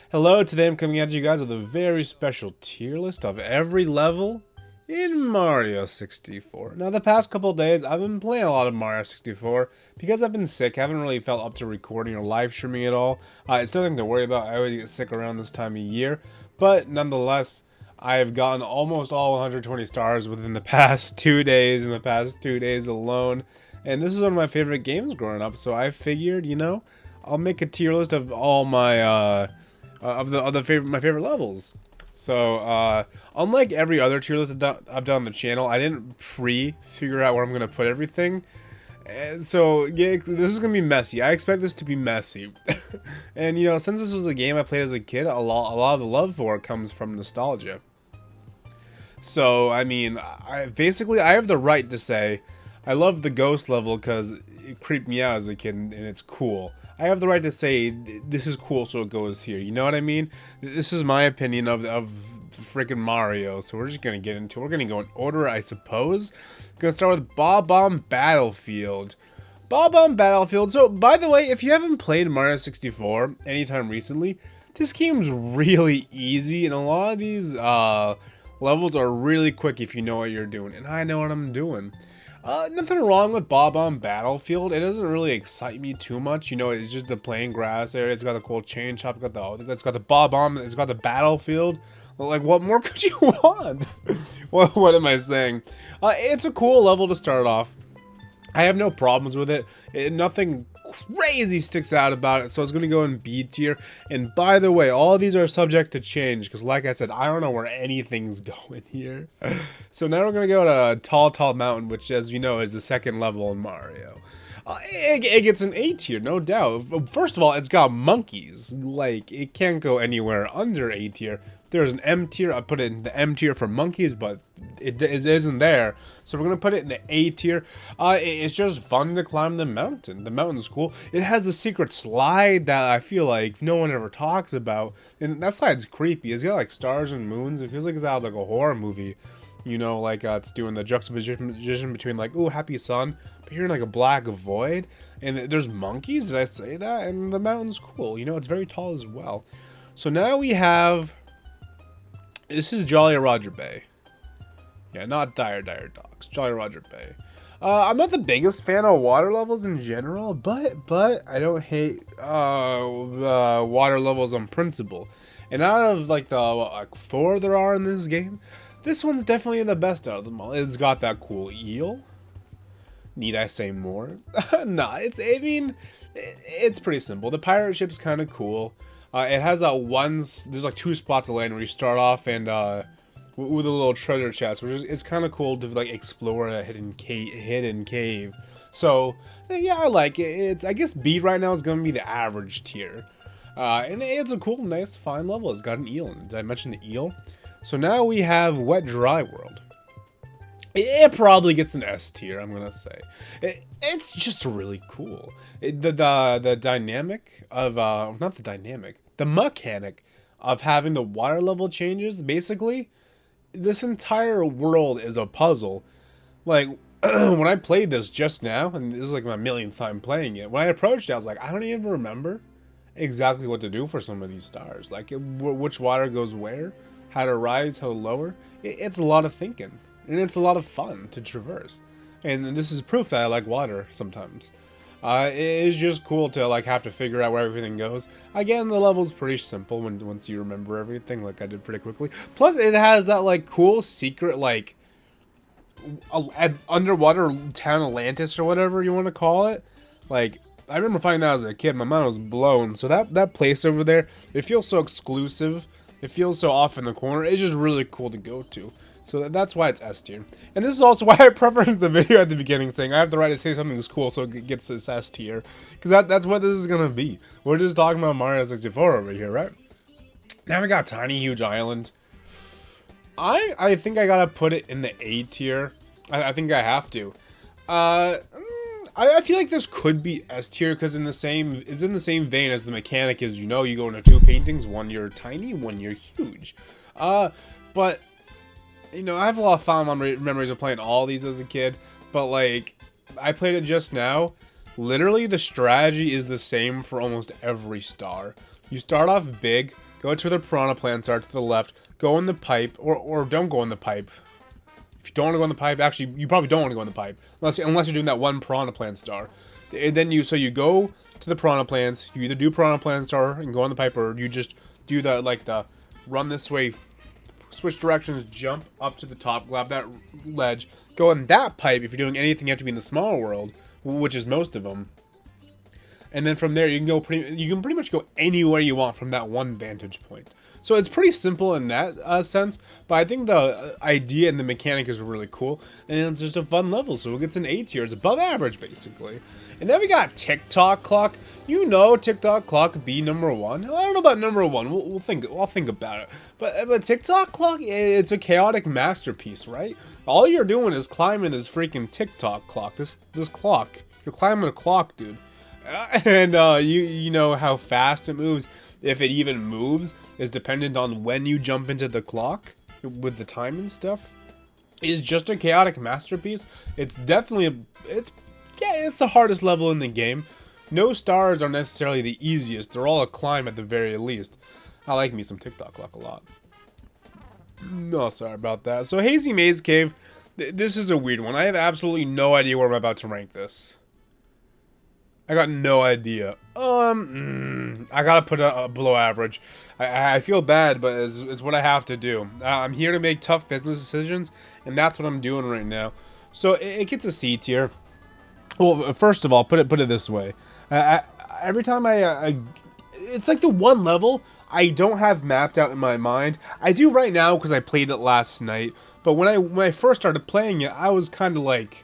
Hello, today I'm coming at you guys with a very special tier list of every level in Mario 64. Now, the past couple of days, I've been playing a lot of Mario 64 because I've been sick. I haven't really felt up to recording or live streaming at all. It's nothing to worry about. I always get sick around this time of year, but nonetheless, I've gotten almost all 120 stars within the past 2 days, in the past 2 days alone, and this is one of my favorite games growing up, so I figured, I'll make a tier list of all my, my favorite levels. So, unlike every other tier list I've done on the channel, I didn't figure out where I'm gonna put everything. And so, yeah, this is gonna be messy. I expect this to be messy. And, since this was a game I played as a kid, a lot of the love for it comes from nostalgia. So, I mean, I have the right to say, I love the ghost level because it creeped me out as a kid and it's cool. I have the right to say, this is cool, so it goes here. You know what I mean? This is my opinion of freaking Mario, so we're just gonna get into it. We're gonna go in order, I suppose. Gonna start with Bob-omb Battlefield. Bob-omb Battlefield. So, by the way, if you haven't played Mario 64 anytime recently, this game's really easy, and a lot of these levels are really quick if you know what you're doing, and I know what I'm doing. Nothing wrong with Bob-omb Battlefield. It doesn't really excite me too much. It's just the plain grass area. It's got the cool chain chop. It's got the Bob-omb. It's got the battlefield. Like, what more could you want? What am I saying? It's a cool level to start off. I have no problems with it. Nothing crazy sticks out about it, so it's going to go in B tier. And by the way, all of these are subject to change, because like I said, I don't know where anything's going here. So now we're going to go to Tall Mountain, which, as you know, is the second level in Mario. It gets an A tier, no doubt. First of all, it's got monkeys. Like, it can't go anywhere under A tier. There's an M tier. I put it in the M tier for monkeys, but it isn't there. So we're going to put it in the A tier. It's just fun to climb the mountain. The mountain's cool. It has the secret slide that I feel like no one ever talks about. And that slide's creepy. It's got like stars and moons. It feels like it's out of like a horror movie. It's doing the juxtaposition between like, ooh, happy sun, but you're in like a black void. And there's monkeys, did I say that? And the mountain's cool. It's very tall as well. So now we have... This is Jolly Roger Bay. Yeah, not Dire Docks. Jolly Roger Bay. I'm not the biggest fan of water levels in general, but I don't hate water levels on principle. And out of like the 4 there are in this game, this one's definitely the best out of them all. It's got that cool eel. Need I say more? Nah, it's pretty simple. The pirate ship's kind of cool. It has that there's like 2 spots of land where you start off and with a little treasure chest, which is it's kind of cool to like explore a hidden cave. So yeah, I like it. I guess B right now is gonna be the average tier, and it's a cool, nice, fine level. It's got an eel in it. Did I mention the eel? So now we have Wet Dry World. It probably gets an S tier, I'm gonna say. It's just really cool. The dynamic of not the dynamic, the mechanic of having the water level changes. Basically, this entire world is a puzzle. Like when I played this just now, and this is like my millionth time playing it. When I approached it, I was like, I don't even remember exactly what to do for some of these stars. Like which water goes where, how to rise, how to lower. It's a lot of thinking. And it's a lot of fun to traverse. And this is proof that I like water sometimes. It is just cool to like have to figure out where everything goes. Again, the level's pretty simple once you remember everything, like I did pretty quickly. Plus, it has that like cool secret like underwater town Atlantis or whatever you want to call it. Like, I remember finding that as a kid. My mind was blown. So that place over there, it feels so exclusive. It feels so off in the corner. It's just really cool to go to. So that's why it's S tier. And this is also why I preferenced the video at the beginning saying I have the right to say something's cool so it gets this S tier. Because that's what this is going to be. We're just talking about Mario 64 over here, right? Now we got Tiny Huge Island. I think I got to put it in the A tier. I think I have to. I feel like this could be S tier because it's in the same vein as the mechanic is, you go into 2 paintings, one you're tiny, one you're huge. But I have a lot of fond memories of playing all these as a kid, but like, I played it just now. Literally, the strategy is the same for almost every star. You start off big, go to the piranha plant star to the left, go in the pipe, or don't go in the pipe. If you don't want to go in the pipe, actually, you probably don't want to go in the pipe, unless you're doing that one piranha plant star. And then you go to the piranha plants, you either do piranha plant star and go on the pipe, or you just do the run this way, switch directions, jump up to the top, grab that ledge, go in that pipe. If you're doing anything, you have to be in the small world, which is most of them. And then from there, you can pretty much go anywhere you want from that one vantage point. So it's pretty simple in that sense, but I think the idea and the mechanic is really cool, and it's just a fun level, so it gets an A tier. It's above average, basically. And then we got Tock Clock. You know Tock Clock be number 1. I don't know about number 1. I'll think about it. But Tock Clock, it's a chaotic masterpiece, right? All you're doing is climbing this freaking Tock Clock. This clock. You're climbing a clock, dude. And you know how fast it moves. If it even moves is dependent on when you jump into the clock with the time and stuff. It's just a chaotic masterpiece. It's definitely it's the hardest level in the game. No stars are necessarily the easiest. They're all a climb at the very least. I like me some Tock Clock a lot. No, sorry about that. So Hazy Maze Cave, this is a weird one. I have absolutely no idea where I'm about to rank this. I got no idea. I gotta put a below average. I feel bad, but it's what I have to do. I'm here to make tough business decisions, and that's what I'm doing right now. So it gets a C tier. Well, first of all, put it this way. Every time it's like the one level I don't have mapped out in my mind. I do right now because I played it last night. But when I first started playing it, I was kind of like,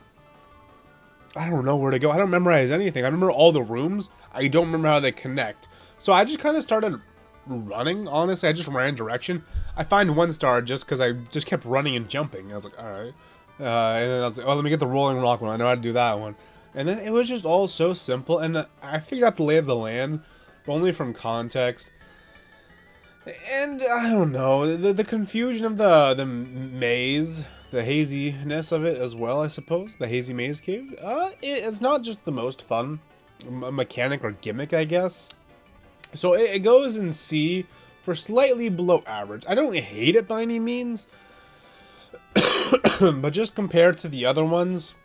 I don't know where to go. I don't memorize anything. I remember all the rooms. I don't remember how they connect. So I just kind of started running, honestly. I just ran direction. I find 1 star just because I just kept running and jumping. I was like, alright. And then I was like, oh, let me get the rolling rock one. I know how to do that one. And then it was just all so simple. And I figured out the lay of the land, but only from context. And I don't know. The confusion of the maze, the haziness of it as well, I suppose. The Hazy Maze Cave. It's not just the most fun mechanic or gimmick, I guess. So it goes in C for slightly below average. I don't hate it by any means. But just compared to the other ones,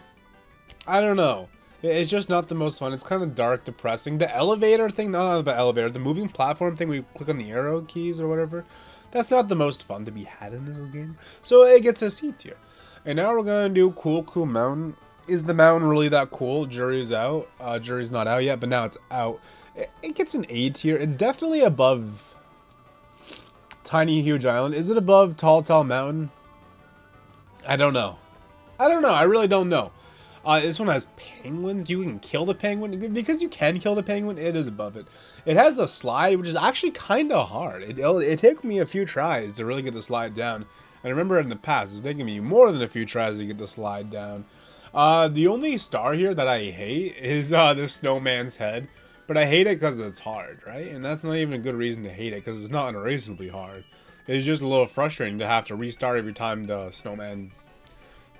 I don't know. It's just not the most fun. It's kind of dark, depressing. The elevator thing, not the elevator, the moving platform thing, we click on the arrow keys or whatever. That's not the most fun to be had in this game. So it gets a C tier. And now we're going to do Cool Mountain. Is the mountain really that cool? Jury's out. Jury's not out yet, but now it's out. It gets an A tier. It's definitely above Tiny Huge Island. Is it above Tall Mountain? I don't know. I really don't know. This one has penguins. You can kill the penguin. Because you can kill the penguin, it is above it. It has the slide, which is actually kind of hard. It took me a few tries to really get the slide down. I remember in the past, it's taken me more than a few tries to get the slide down. The only star here that I hate is the snowman's head. But I hate it because it's hard, right? And that's not even a good reason to hate it, because it's not unreasonably hard. It's just a little frustrating to have to restart every time the snowman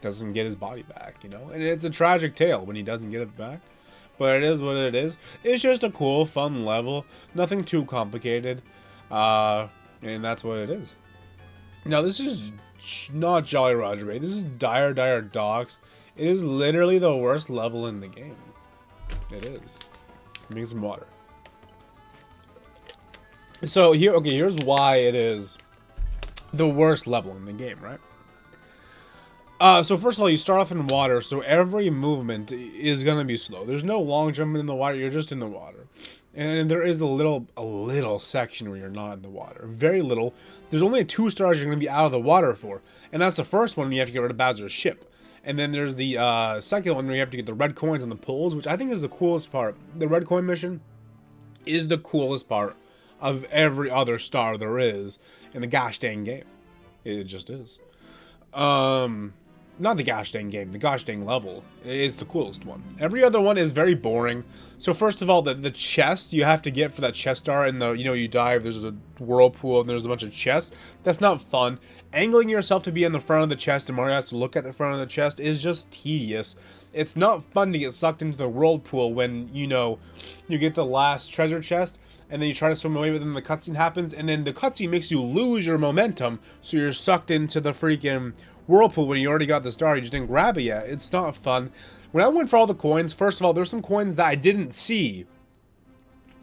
doesn't get his body back, you know? And it's a tragic tale when he doesn't get it back. But it is what it is. It's just a cool, fun level. Nothing too complicated. And that's what it is. Now, this is not Jolly Roger Bay. This is Dire Docks. It is literally the worst level in the game. It is. Make some water. So, here's why it is the worst level in the game, right? So first of all, you start off in water, so every movement is gonna be slow. There's no long jumping in the water, you're just in the water. And there is a little section where you're not in the water. Very little. There's only 2 stars you're gonna be out of the water for. And that's the first one, you have to get rid of Bowser's ship. And then there's the second one where you have to get the red coins on the poles, which I think is the coolest part. The red coin mission is the coolest part of every other star there is in the gosh dang game. It just is. Not the gosh dang game, the gosh dang level is the coolest one. Every other one is very boring. So first of all, the chest you have to get for that chest star, and you dive, there's a whirlpool and there's a bunch of chests. That's not fun. Angling yourself to be in the front of the chest and Mario has to look at the front of the chest is just tedious. It's not fun to get sucked into the whirlpool when, you get the last treasure chest and then you try to swim away, but then the cutscene happens, and then the cutscene makes you lose your momentum, so you're sucked into the freaking whirlpool when you already got the star, you just didn't grab it yet. It's not fun. When I went for all the coins, first of all, there's some coins that I didn't see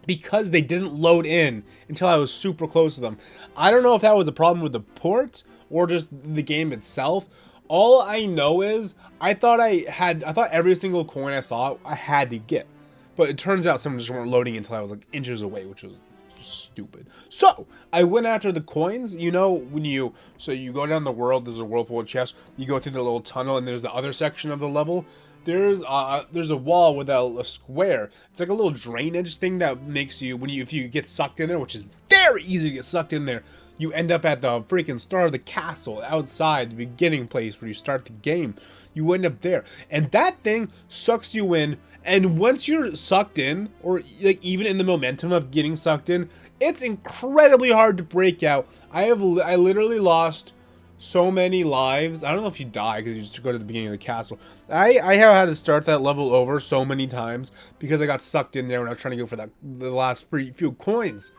because they didn't load in until I was super close to them. I don't know if that was a problem with the port or just the game itself. All I know is I thought every single coin I saw I had to get. But it turns out some just weren't loading until I was like inches away, which was stupid. So I went after the coins. You know, when you go down the world, there's a whirlpool chest. You go through the little tunnel, and there's the other section of the level. There's a wall with a square. It's like a little drainage thing that makes you if you get sucked in there, which is very easy to get sucked in there. You end up at the freaking start of the castle outside the beginning place where you start the game. You end up there, and that thing sucks you in. And once you're sucked in, or like even in the momentum of getting sucked in, it's incredibly hard to break out. I literally lost so many lives. I don't know if you die because you just go to the beginning of the castle. I have had to start that level over so many times because I got sucked in there when I was trying to go for the last few coins.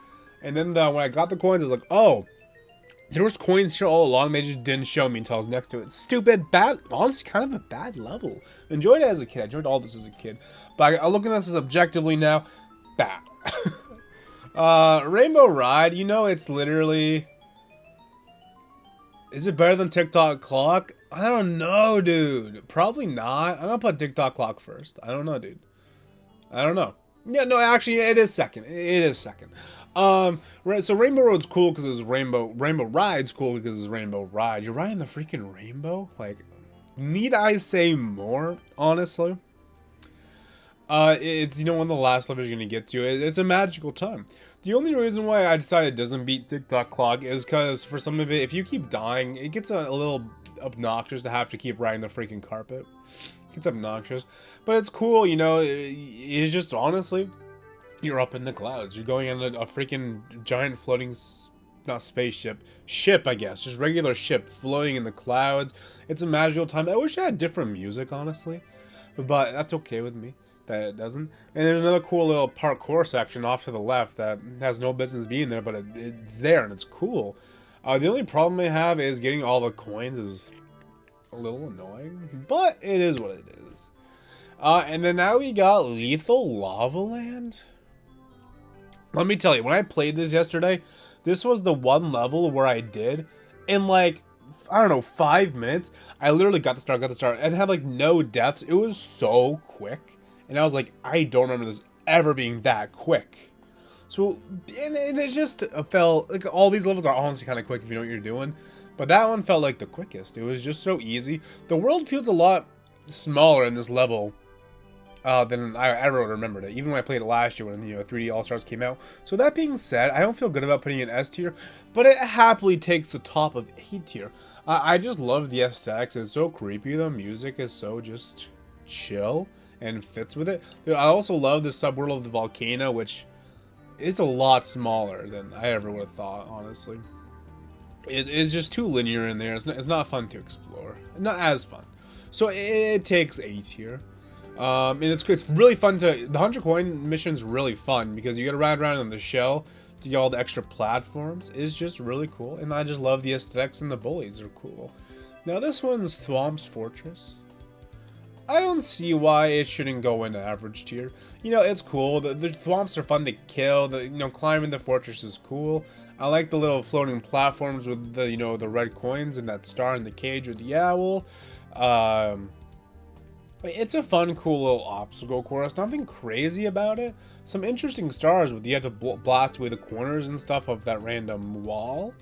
And then when I got the coins, I was like, oh, there was coins here all along. They just didn't show me until I was next to it. Stupid, bad, honestly, kind of a bad level. Enjoyed it as a kid. I enjoyed all this as a kid. But I look at this as objectively now, bad. Rainbow Ride, you know, it's literally... Is it better than TikTok Clock? I don't know, dude. Probably not. I'm gonna put TikTok Clock first. I don't know, dude. I don't know. Yeah, no, actually, it is second. It is second. So Rainbow Road's cool because it's Rainbow Ride's cool because it's Rainbow Ride. You're riding the freaking rainbow? Like, need I say more, honestly? It's, you know, one of the last levels you're gonna get to. It's a magical time. The only reason why I decided it doesn't beat TikTok Clock is because for some of it, if you keep dying, it gets a little obnoxious to have to keep riding the freaking carpet. It gets obnoxious. But it's cool, you know, it's just, honestly, you're up in the clouds. You're going on a freaking giant floating, not spaceship, ship, I guess. Just regular ship floating in the clouds. It's a magical time. I wish I had different music, honestly. But that's okay with me. That it doesn't. And there's another cool little parkour section off to the left that has no business being there, but it's there and it's cool. The only problem I have is getting all the coins is a little annoying, but it is what it is. And then now we got Lethal Lava Land. Let me tell you, when I played this yesterday, this was the one level where I did in like, I don't know, 5 minutes. I literally got the start, and had like no deaths. It was so quick. And I was like, I don't remember this ever being that quick. So, and it just felt like all these levels are honestly kind of quick if you know what you're doing. But that one felt like the quickest. It was just so easy. The world feels a lot smaller in this level than I ever remembered it. Even when I played it last year when, you know, 3D All-Stars came out. So that being said, I don't feel good about putting it in S tier, but it happily takes the top of A tier. I just love the aesthetics. It's so creepy. The music is so just chill and fits with it. I also love the subworld of the volcano, which is a lot smaller than I ever would have thought, honestly. It is just too linear in there. It's not fun to explore. Not as fun. So it takes A tier. And it's really fun to... The 100 coin mission's really fun because you gotta ride around in the shell to get all the extra platforms. It's just really cool. And I just love the aesthetics, and the bullies are cool. Now this one's Thwomp's Fortress. I don't see why it shouldn't go into average tier. You know, it's cool. The Thwomps are fun to kill. You know, climbing the fortress is cool. I like the little floating platforms with the, you know, the red coins and that star in the cage with the owl. It's a fun, cool little obstacle course. Nothing crazy about it. Some interesting stars with you have to blast away the corners and stuff of that random wall.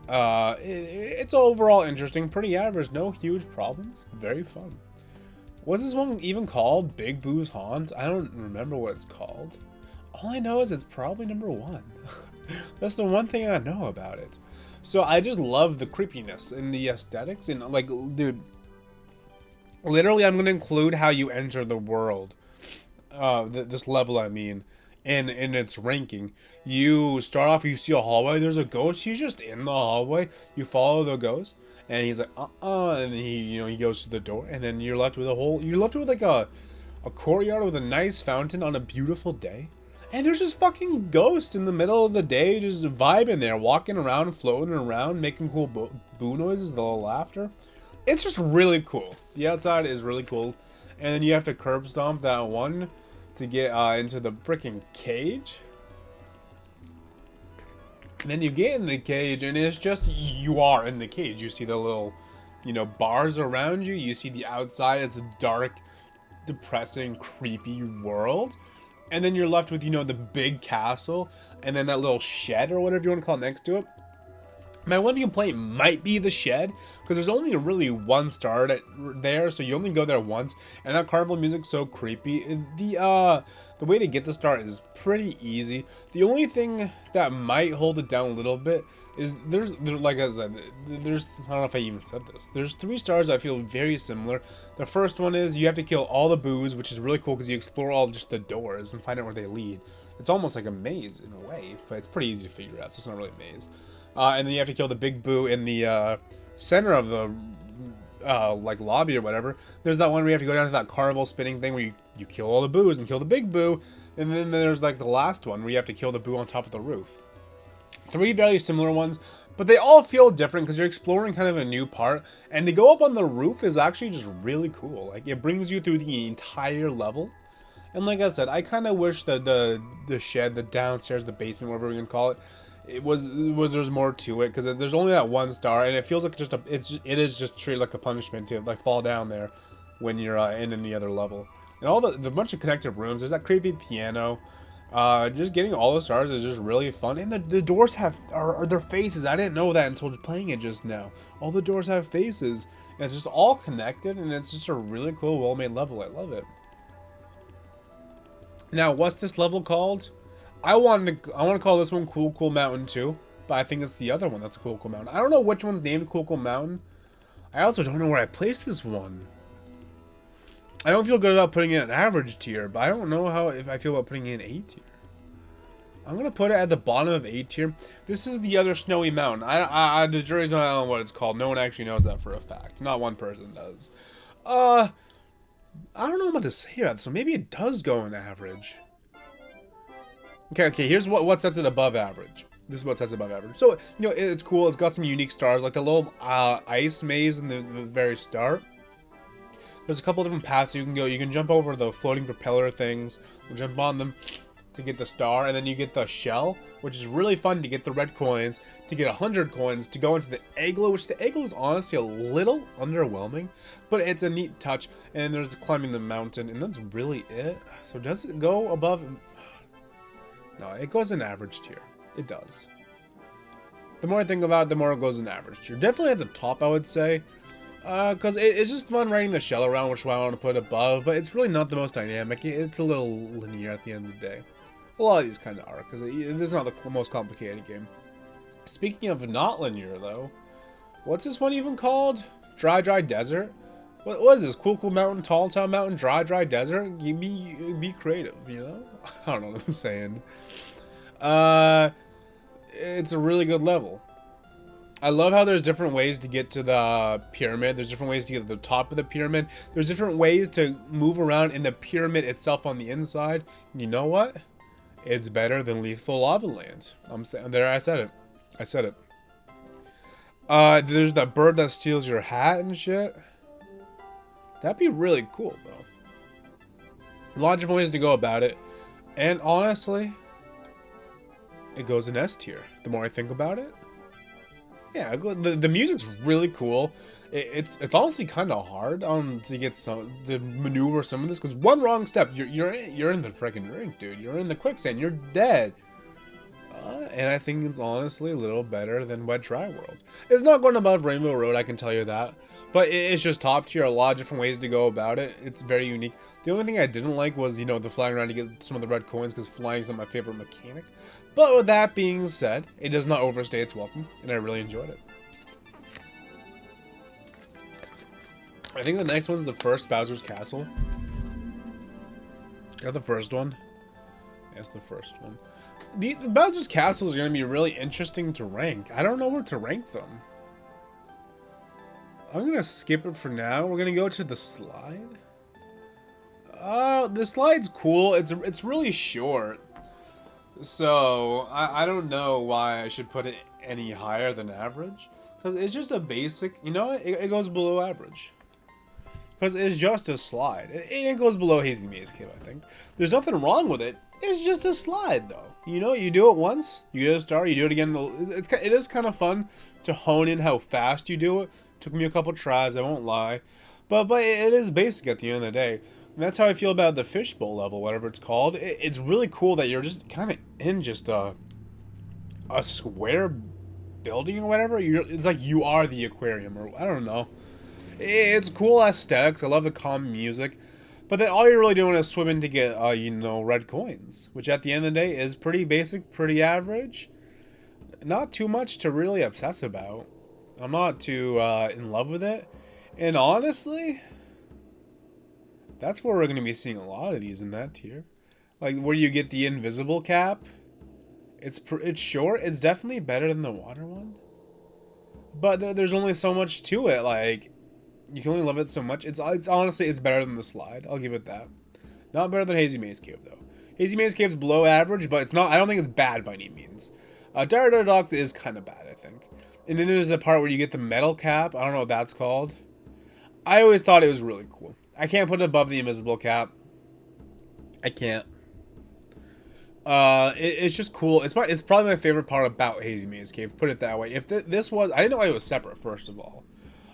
It's overall interesting. Pretty average. No huge problems. Very fun. What's this one even called? Big Boo's Haunt? I don't remember what it's called. All I know is it's probably #1. That's the one thing I know about it. So I just love the creepiness and the aesthetics. And like, dude, literally I'm going to include how you enter the world. This level, I mean. In its ranking. You start off, you see a hallway, there's a ghost, he's just in the hallway, you follow the ghost, and he's like, and he, you know, he goes to the door, and then you're left with like a courtyard with a nice fountain on a beautiful day, And there's just fucking ghosts in the middle of the day just vibing there, walking around, floating around, making cool boo noises, the little laughter. It's just really cool. The outside is really cool. And then you have to curb stomp that one to get into the freaking cage. And then you get in the cage, and it's just, you are in the cage. You see the little, you know, bars around you. You see the outside. It's a dark, depressing, creepy world. And then you're left with, you know, the big castle, and then that little shed or whatever you want to call it next to it. My one complaint might be the shed, because there's only really one star there, so you only go there once, and that carnival music's so creepy. The way to get the star is pretty easy. The only thing that might hold it down a little bit is there's like I said, I don't know if I even said this. There's 3 stars I feel very similar. The first one is you have to kill all the boos, which is really cool because you explore all just the doors and find out where they lead. It's almost like a maze in a way, but it's pretty easy to figure out, so it's not really a maze. And then you have to kill the big boo in the center of the like lobby or whatever. There's that one where you have to go down to that carnival spinning thing where you kill all the boos and kill the big boo. And then there's like the last one where you have to kill the boo on top of the roof. 3 very similar ones, but they all feel different because you're exploring kind of a new part. And to go up on the roof is actually just really cool. Like, it brings you through the entire level. And like I said, I kind of wish that the shed, the downstairs, the basement, whatever we can call it, there's more to it, because there's only that 1 star, and it feels like it is just treated like a punishment to like fall down there when you're in any other level. And all the bunch of connected rooms, there's that creepy piano. Just getting all the stars is just really fun, and the doors are their faces. I didn't know that until playing it just now. All the doors have faces, and it's just all connected, and it's just a really cool, well-made level. I love it. Now, what's this level called? I want to call this one Cool Mountain 2, but I think it's the other one that's a Cool Mountain. I don't know which one's named Cool Mountain. I also don't know where I placed this one. I don't feel good about putting it in average tier, but I don't know if I feel about putting it in A tier. I'm gonna put it at the bottom of A tier. This is the other snowy mountain. The jury's not on what it's called. No one actually knows that for a fact. Not one person does. I don't know what to say about this. So maybe it does go in average. Okay, here's what sets it above average. This is what sets it above average. So, you know, it's cool. It's got some unique stars, like the little ice maze in the very start. There's a couple different paths you can go. You can jump over the floating propeller things, jump on them to get the star, and then you get the shell, which is really fun to get the red coins, to get 100 coins, to go into the igloo, which the igloo is honestly a little underwhelming, but it's a neat touch. And there's the climbing the mountain, and that's really it. So does it go above? No, it goes in average tier. It does. The more I think about it, the more it goes in average tier. Definitely at the top, I would say. Because it's just fun riding the shell around, which is why I want to put it above. But it's really not the most dynamic. It's a little linear at the end of the day. A lot of these kind of are, because this is not the most complicated game. Speaking of not linear, though, what's this one even called? Dry Desert? What is this? Cool Mountain, Tall Town Mountain, Dry Desert? You be creative, you know? I don't know what I'm saying. It's a really good level. I love how there's different ways to get to the pyramid. There's different ways to get to the top of the pyramid. There's different ways to move around in the pyramid itself on the inside. And you know what? It's better than Lethal Lava Land. I'm saying there. I said it. I said it. There's that bird that steals your hat and shit. That'd be really cool, though. A lot of different ways to go about it. And honestly, it goes in S tier. The more I think about it. Yeah, the music's really cool. It's honestly kind of hard to get to maneuver some of this, because one wrong step, you're in the freaking drink, dude. You're in the quicksand. You're dead. And I think it's honestly a little better than Wet Dry World. It's not going above Rainbow Road, I can tell you that. But it's just top tier. A lot of different ways to go about it. It's very unique. The only thing I didn't like was, you know, the flying around to get some of the red coins, because flying is not my favorite mechanic. But with that being said, it does not overstay its welcome, and I really enjoyed it. I think the next one's the first Bowser's Castle. Or the first one. Yes, the first one. The Bowser's Castle is going to be really interesting to rank. I don't know where to rank them. I'm going to skip it for now. We're going to go to the slide. The slide's cool. It's really short. So, I don't know why I should put it any higher than average. Because it's just a basic, you know what? It goes below average. Because it's just a slide. It goes below Hazy Maze Cave, I think. There's nothing wrong with it. It's just a slide, though. You know, you do it once, you get a star, you do it again. It is kind of fun to hone in how fast you do it. Took me a couple tries, I won't lie. But it is basic at the end of the day. And that's how I feel about the Fishbowl level, whatever it's called. It's really cool that you're just kind of in just a square building or whatever. It's like you are the aquarium, or I don't know. It's cool aesthetics. I love the calm music. But then all you're really doing is swimming to get, you know, red coins. Which at the end of the day is pretty basic, pretty average. Not too much to really obsess about. I'm not too in love with it. And honestly, that's where we're going to be seeing a lot of these in that tier. Like where you get the invisible cap. It's short. It's definitely better than the water one. But there's only so much to it. Like, you can only love it so much. It's honestly, it's better than the slide. I'll give it that. Not better than Hazy Maze Cave, though. Hazy Maze Cave's below average, but it's not. I don't think it's bad by any means. Dire Dogs is kind of bad, I think. And then there's the part where you get the metal cap. I don't know what that's called. I always thought it was really cool. I can't put it above the invisible cap. I can't. It's just cool. It's probably my favorite part about Hazy Maze Cave. Put it that way. If this was, I didn't know it was separate. First of all,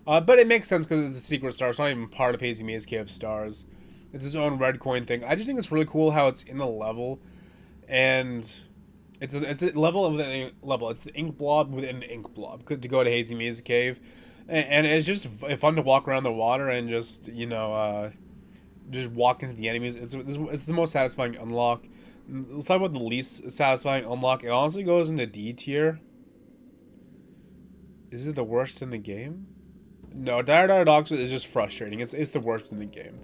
but it makes sense because it's a secret star. It's not even part of Hazy Maze Cave stars. It's its own red coin thing. I just think it's really cool how it's in the level, and it's a level of the level. It's the ink blob within the ink blob to go to Hazy Maze Cave, and it's just fun to walk around the water and just just walk into the enemies. It's the most satisfying unlock. Let's talk about the least satisfying unlock. It honestly goes into D tier. Is it the worst in the game? No, Dire Dogs is just frustrating. It's the worst in the game.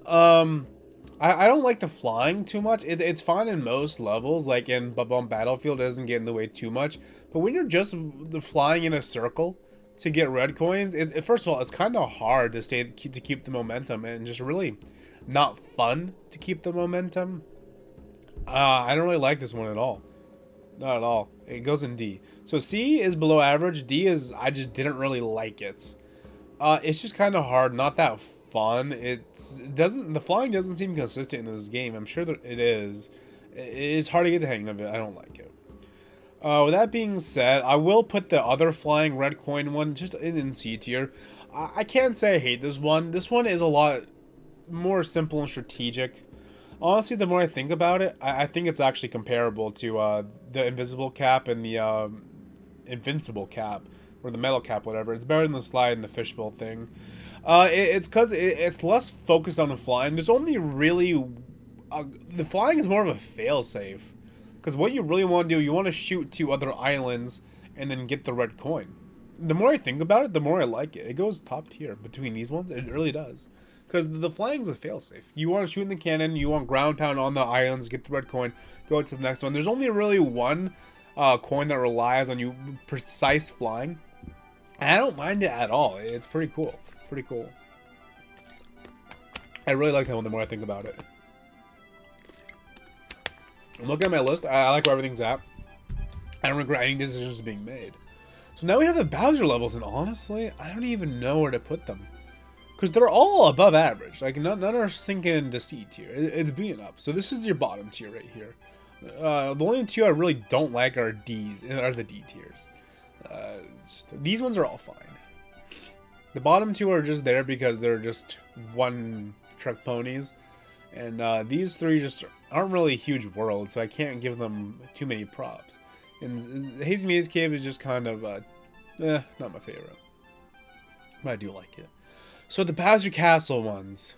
I don't like the flying too much. It's fine in most levels, like in bob-omb Battlefield, it doesn't get in the way too much. But when you're just flying in a circle to get red coins, first of all, it's kind of hard to keep the momentum, and just really not fun to keep the momentum. I don't really like this one at all. Not at all. It goes in D. So C is below average. D is, I just didn't really like it. It's just kind of hard. Not that fun. The flying doesn't seem consistent in this game. I'm sure that it is. It's hard to get the hang of it. I don't like it. With that being said, I will put the other flying red coin one just in C tier. I can't say I hate this one. This one is a lot more simple and strategic. Honestly, the more I think about it, I think it's actually comparable to the invisible cap and the invincible cap, or the metal cap, whatever. It's better than the slide and the fishbowl thing. It's because it's less focused on the flying. There's only really... the flying is more of a failsafe. Because what you really want to do, you want to shoot to other islands and then get the red coin. The more I think about it, the more I like it. It goes top tier between these ones. It really does. Because the flying is a failsafe. You want to shoot in the cannon, you want ground pound on the islands, get the red coin, go to the next one. There's only really one coin that relies on you precise flying. And I don't mind it at all. It's pretty cool. It's pretty cool. I really like that one the more I think about it. I'm looking at my list. I like where everything's at. I don't regret any decisions being made. So now we have the Bowser levels, and honestly, I don't even know where to put them. Because they're all above average. Like, none are sinking into C tier. It's being up. So this is your bottom tier right here. The only two I really don't like are the D tiers. These ones are all fine. The bottom two are just there because they're just one-trick ponies. And these three just aren't really huge worlds, so I can't give them too many props. And Hazy Maze Cave is just kind of, not my favorite. But I do like it. So the Bowser Castle ones.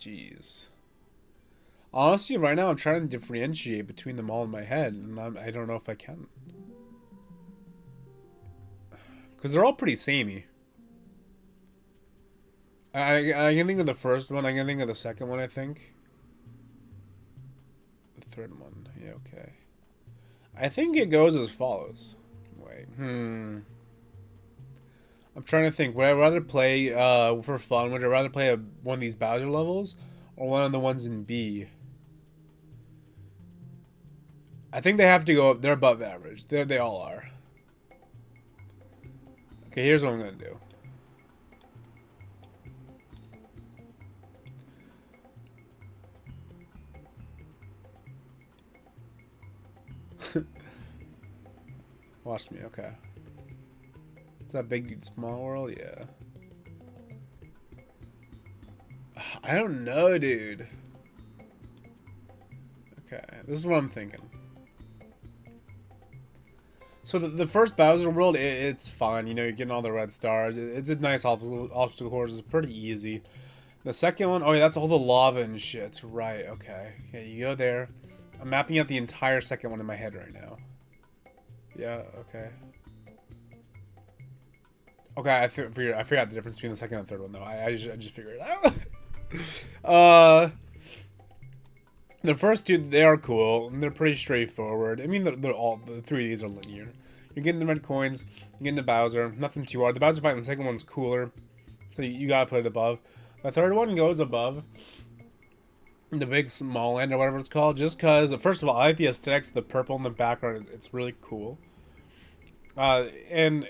Jeez. Honestly, right now I'm trying to differentiate between them all in my head, and I don't know if I can. Because they're all pretty samey. I can think of the first one, I can think of the second one, I think. The third one, yeah, okay. I think it goes as follows. Wait, I'm trying to think. Would I rather play for fun? Would I rather play one of these Bowser levels or one of the ones in B? I think they have to go up. They're above average. They all are. Okay, here's what I'm going to do. Watch me, okay. Is that big, small world? Yeah. I don't know, dude. Okay, this is what I'm thinking. So the first Bowser world, it's fun. You know, you're getting all the red stars. It's a nice obstacle course. It's pretty easy. The second one, oh yeah, that's all the lava and shit. Right, okay. Okay, you go there. I'm mapping out the entire second one in my head right now. Yeah, okay. Okay, I forgot the difference between the second and third one though. I just figured it out. The first two, they are cool. They're pretty straightforward. I mean, the three of these are linear. You're getting the red coins. You're getting the Bowser. Nothing too hard. The Bowser fight in the second one's cooler, so you gotta put it above. The third one goes above the big small end or whatever it's called, just because. First of all, I like the aesthetics. The purple in the background. It's really cool. And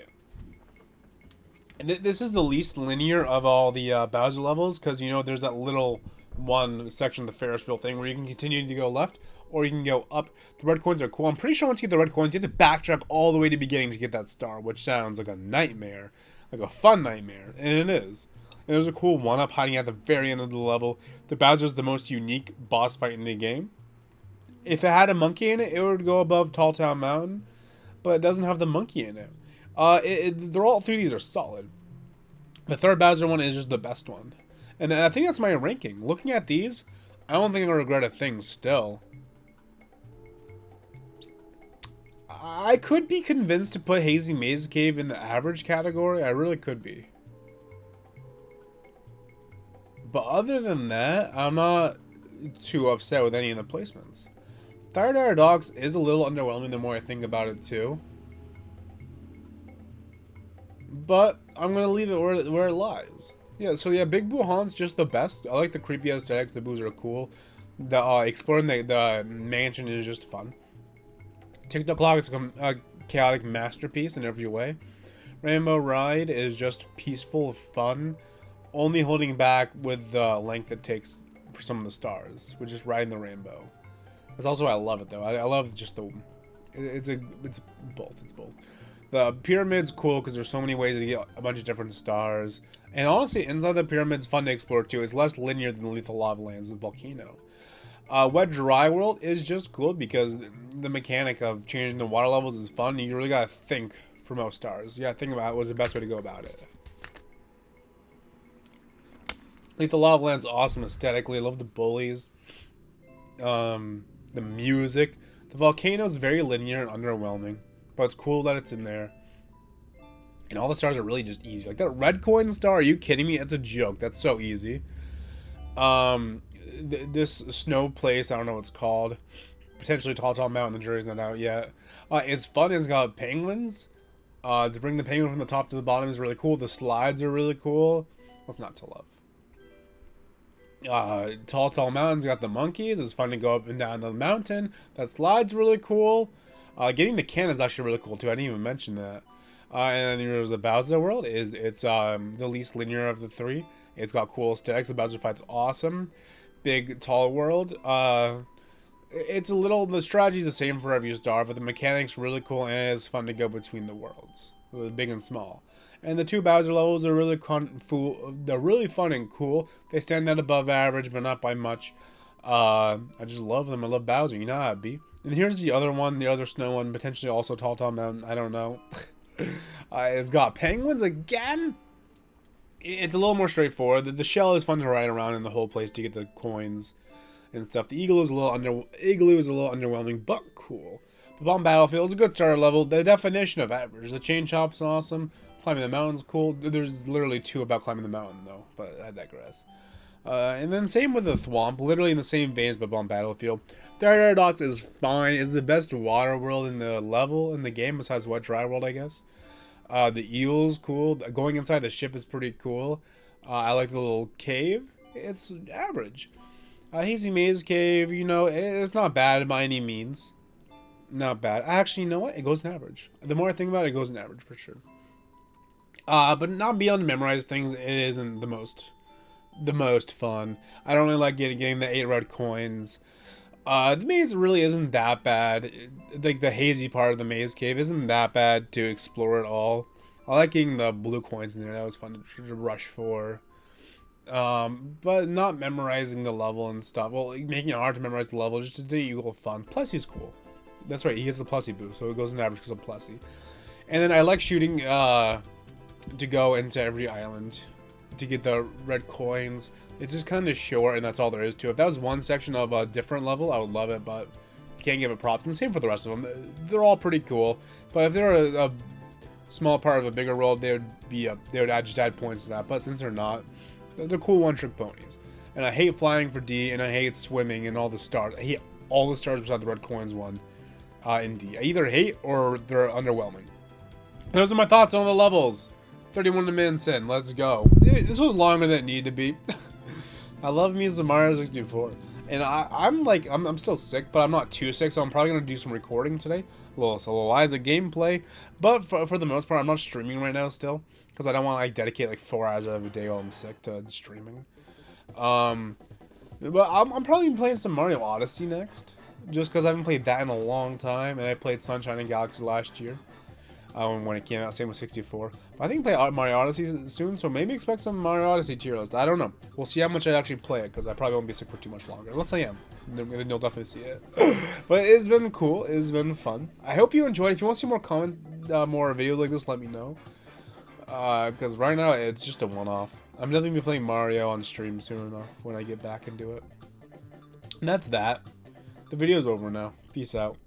this is the least linear of all the Bowser levels, because you know there's that little one section of the Ferris wheel thing where you can continue to go left or you can go up. The red coins are cool. I'm pretty sure once you get the red coins, you have to backtrack all the way to the beginning to get that star, which sounds like a nightmare, like a fun nightmare, and it is. And there's a cool one-up hiding at the very end of the level. The Bowser's the most unique boss fight in the game. If it had a monkey in it, it would go above Tall Town Mountain, but it doesn't have the monkey in it. They're all three of these are solid. The third Bowser one is just the best one. And I think that's my ranking. Looking at these, I don't think I regret a thing still. I could be convinced to put Hazy Maze Cave in the average category. I really could be. But other than that, I'm not too upset with any of the placements. Tire Dogs is a little underwhelming the more I think about it too. But I'm going to leave it where it lies. Yeah, so yeah, Big Boo Haunt's just the best. I like the creepy aesthetics. The boos are cool. The exploring the mansion is just fun. TikTok Clock is a chaotic masterpiece in every way. Rainbow Ride is just peaceful, fun, only holding back with the length it takes for some of the stars, which is riding the rainbow. That's also why I love it though. I love just the it's both. It's both. The pyramid's cool because there's so many ways to get a bunch of different stars. And honestly, inside the pyramid's fun to explore too. It's less linear than Lethal Lava Lands and Volcano. Wet Dry World is just cool because the mechanic of changing the water levels is fun. You really gotta think for most stars. You gotta think about what's the best way to go about it. Lethal Lava Land's awesome aesthetically. I love the bullies. The music. The volcano's very linear and underwhelming. But it's cool that it's in there. And all the stars are really just easy. Like that red coin star, are you kidding me? It's a joke. That's so easy. This snow place, I don't know what it's called. Potentially Tall Tall Mountain, the jury's not out yet. It's fun. It's got penguins. To bring the penguin from the top to the bottom is really cool. The slides are really cool. What's not to love? Tall Tall Mountain's got the monkeys. It's fun to go up and down the mountain. That slide's really cool. Getting the cannon's actually really cool too. I didn't even mention that. And then there's the Bowser world. It's the least linear of the three. It's got cool aesthetics. The Bowser fight's awesome. Big, tall world. It's a little. The strategy's the same for every star, but the mechanic's really cool and it's fun to go between the worlds, big and small. And the two Bowser levels are really they're really fun and cool. They stand out above average, but not by much. I just love them. I love Bowser. You know how it be. And here's the other one, the other snow one, potentially also Tall Tall Mountain. I don't know. It's got penguins again. It's a little more straightforward. The shell is fun to ride around in the whole place to get the coins and stuff. The igloo is a little underwhelming, but cool. Bob-omb Battlefield is a good starter level. The definition of average. The chain chop's awesome. Climbing the mountain's cool. There's literally two about climbing the mountain though, but I digress. And then same with the Thwomp, literally in the same vein as Bob-omb Battlefield. Docks is fine. It's the best water world in the level in the game besides Wet Dry World, I guess. The eel's cool. Going inside the ship is pretty cool. I like the little cave. It's average. Hazy Maze Cave, you know, it's not bad by any means. Not bad. Actually, you know what? It goes in average. The more I think about it, it goes in average for sure. But not beyond to memorize things, it isn't the most fun. I don't really like getting the 8 red coins. The maze really isn't that bad. Like the hazy part of the maze cave isn't that bad to explore at all. I like getting the blue coins in there. That was fun to rush for. But not memorizing the level and stuff. Well, making it hard to memorize the level just to do equal fun. Plessie's cool. That's right, he gets the Plessie boost, so it goes in average because of Plessie. And then I like shooting to go into every island to get the red coins. It's just kind of short, and that's all there is to it. If that was one section of a different level, I would love it, but you can't give it props. And the same for the rest of them. They're all pretty cool, but if they're a small part of a bigger world, they would just add points to that. But since they're not, they're cool one-trick ponies. And I hate flying for D, and I hate swimming and all the stars. I hate all the stars besides the red coins one in D. I either hate or they're underwhelming. Those are my thoughts on the levels. 31 minutes in, let's go. This was longer than it needed to be. I love me some Mario 64. And I'm still sick, but I'm not too sick, so I'm probably going to do some recording today. A little Liza gameplay. But for the most part, I'm not streaming right now still. Because I don't want to dedicate 4 hours out of a day while I'm sick to streaming. But I'm probably playing some Mario Odyssey next. Just because I haven't played that in a long time. And I played Sunshine and Galaxy last year. When it came out, same with 64. But I think play Mario Odyssey soon, so maybe expect some Mario Odyssey tier list. I don't know. We'll see how much I actually play it, because I probably won't be sick for too much longer. Unless I am. Then you'll definitely see it. But it's been cool. It's been fun. I hope you enjoyed. If you want to see more more videos like this, let me know. Because right now, it's just a one-off. I'm definitely going to be playing Mario on stream soon enough when I get back into it. And that's that. The video's over now. Peace out.